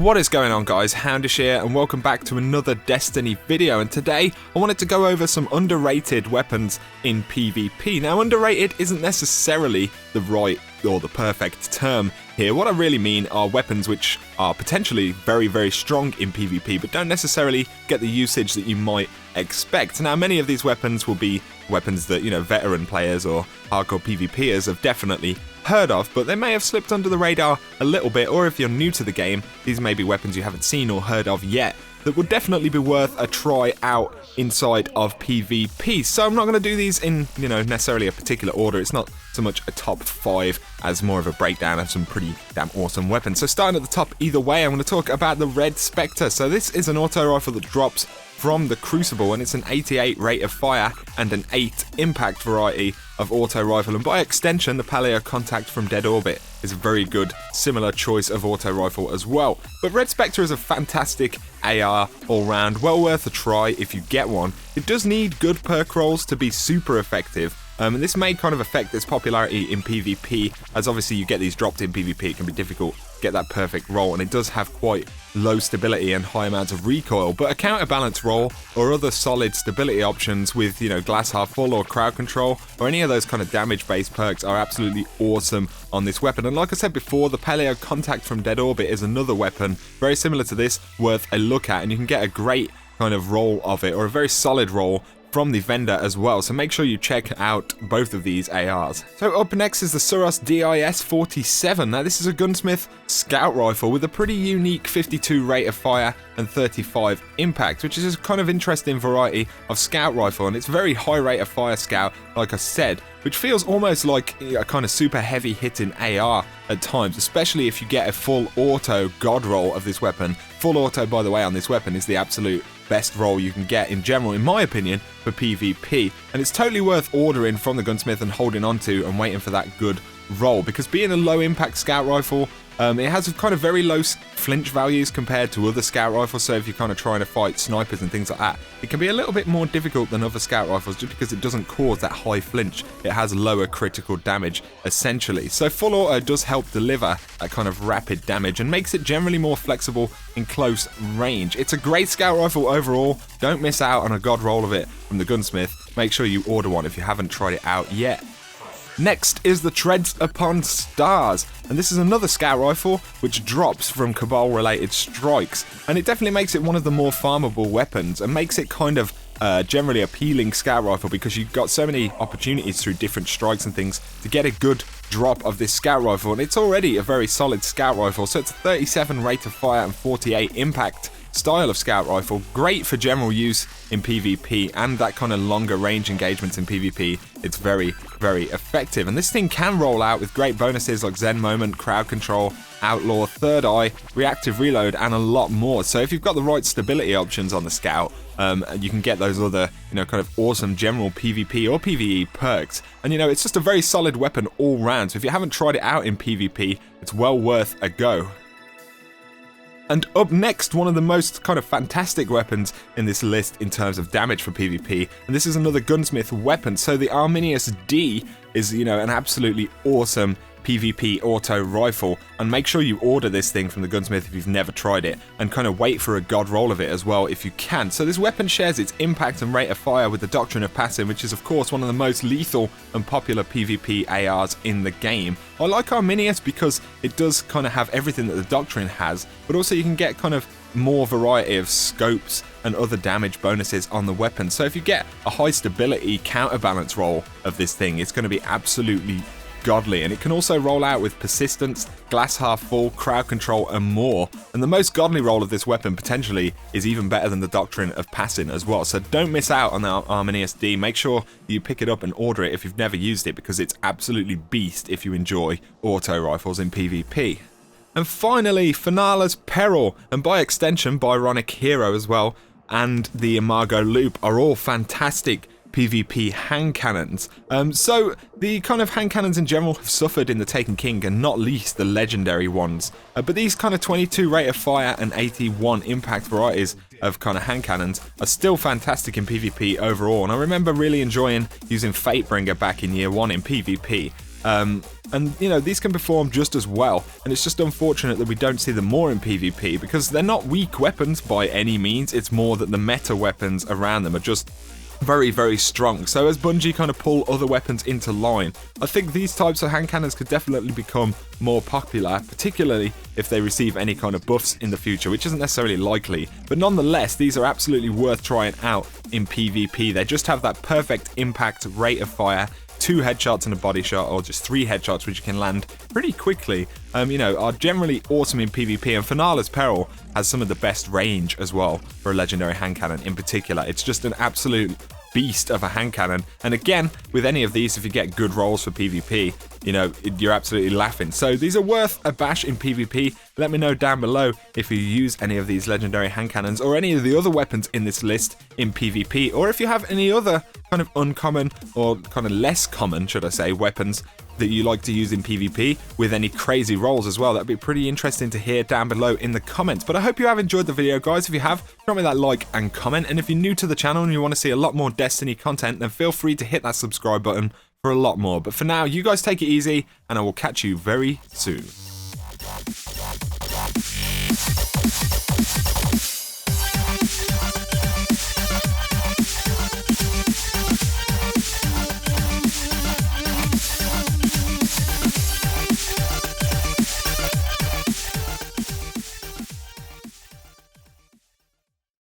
What is going on, guys? XHOUNDISHx here, and welcome back to another Destiny video. And today I wanted to go over some underrated weapons in PvP. Now, underrated isn't necessarily the right or the perfect term here. What I really mean are weapons which are potentially very, very strong in PvP, but don't necessarily get the usage that you might expect. Now, many of these weapons will be weapons that, veteran players or hardcore PvPers have definitely heard of, but they may have slipped under the radar a little bit, or if you're new to the game, these may be weapons you haven't seen or heard of yet that would definitely be worth a try out inside of PvP. So I'm not going to do these in, necessarily a particular order. It's not so much a top 5 as more of a breakdown of some pretty damn awesome weapons. So starting at the top either way, I'm going to talk about the Red Spectre. So this is an auto rifle that drops from the Crucible, and it's an 88 rate of fire and an 8 impact variety of auto rifle, and by extension the Paleo Contact from Dead Orbit is a very good similar choice of auto rifle as well. But Red Spectre is a fantastic AR all round, well worth a try if you get one. It does need good perk rolls to be super effective, and this may kind of affect its popularity in PvP, as obviously you get these dropped in PvP, it can be difficult to get that perfect roll, and it does have quite low stability and high amounts of recoil. But a counterbalance roll or other solid stability options with, glass half full or crowd control or any of those kind of damage based perks are absolutely awesome on this weapon. And like I said before, the Paleo Contact from Dead Orbit is another weapon very similar to this, worth a look at, and you can get a great kind of roll of it, or a very solid roll from the vendor as well, so make sure you check out both of these ARs. So up next is the Suros DIS-47. Now this is a gunsmith scout rifle with a pretty unique 52 rate of fire and 35 impact, which is a kind of interesting variety of scout rifle, and it's very high rate of fire scout, like I said, which feels almost like a kind of super heavy hitting AR at times, especially if you get a full auto god roll of this weapon. Full auto, by the way, on this weapon is the absolute best roll you can get in general, in my opinion, for PvP, and it's totally worth ordering from the gunsmith and holding on to and waiting for that good roll, because being a low impact scout rifle, it has kind of very low flinch values compared to other scout rifles. So if you're kind of trying to fight snipers and things like that, it can be a little bit more difficult than other scout rifles, just because it doesn't cause that high flinch. It has lower critical damage essentially. So full auto does help deliver that kind of rapid damage and makes it generally more flexible in close range. It's a great scout rifle overall. Don't miss out on a god roll of it from the gunsmith. Make sure you order one if you haven't tried it out yet. Next is the Treads Upon Stars, and this is another scout rifle which drops from Cabal related strikes, and it definitely makes it one of the more farmable weapons and makes it kind of generally appealing scout rifle, because you've got so many opportunities through different strikes and things to get a good drop of this scout rifle, and it's already a very solid scout rifle. So it's a 37 rate of fire and 48 impact style of scout rifle, great for general use in PvP and that kind of longer range engagements in PvP. It's very, very effective, and this thing can roll out with great bonuses like Zen Moment, Crowd Control, Outlaw, Third Eye, Reactive Reload, and a lot more. So if you've got the right stability options on the scout, you can get those other, kind of awesome general PvP or PvE perks. And it's just a very solid weapon all round. So if you haven't tried it out in PvP, it's well worth a go. And up next, one of the most kind of fantastic weapons in this list in terms of damage for PvP, and this is another gunsmith weapon. So the Arminius D is, an absolutely awesome PvP auto rifle, and make sure you order this thing from the gunsmith if you've never tried it, and kind of wait for a god roll of it as well if you can. So this weapon shares its impact and rate of fire with the Doctrine of Passing, which is of course one of the most lethal and popular PvP ARs in the game. I like Arminius because it does kind of have everything that the Doctrine has, but also you can get kind of more variety of scopes and other damage bonuses on the weapon. So if you get a high stability counterbalance roll of this thing, it's going to be absolutely godly, and it can also roll out with persistence, glass half full, crowd control, and more. And the most godly roll of this weapon potentially is even better than the Doctrine of Passing as well. So don't miss out on the Arminius D. Make sure you pick it up and order it if you've never used it, because it's absolutely beast if you enjoy auto rifles in PvP. And finally, Finala's Peril, and by extension Byronic Hero as well, and the Imago Loop are all fantastic PvP hand cannons. So the kind of hand cannons in general have suffered in the Taken King, and not least the legendary ones. But these kind of 22 rate of fire and 81 impact varieties of kind of hand cannons are still fantastic in PvP overall. And I remember really enjoying using Fatebringer back in year 1 in PvP. And, you know, these can perform just as well, and it's just unfortunate that we don't see them more in PvP, because they're not weak weapons by any means. It's more that the meta weapons around them are just very, very strong. So as Bungie kind of pull other weapons into line, I think these types of hand cannons could definitely become more popular, particularly if they receive any kind of buffs in the future, which isn't necessarily likely. But nonetheless, these are absolutely worth trying out in PvP. They just have that perfect impact rate of fire, 2 headshots and a body shot, or just 3 headshots, which you can land pretty quickly, you know, are generally awesome in PvP. And Finale's Peril has some of the best range as well for a legendary hand cannon in particular. It's just an absolute beast of a hand cannon. And again, with any of these, if you get good rolls for PvP, you know, you're absolutely laughing. So these are worth a bash in PvP. Let me know down below if you use any of these legendary hand cannons or any of the other weapons in this list in PvP, or if you have any other kind of uncommon or kind of less common, should I say, weapons that you like to use in PvP with any crazy rolls as well. That'd be pretty interesting to hear down below in the comments. But I hope you have enjoyed the video, guys. If you have, drop me that like and comment. And if you're new to the channel and you want to see a lot more Destiny content, then feel free to hit that subscribe button for a lot more. But for now, you guys take it easy, and I will catch you very soon.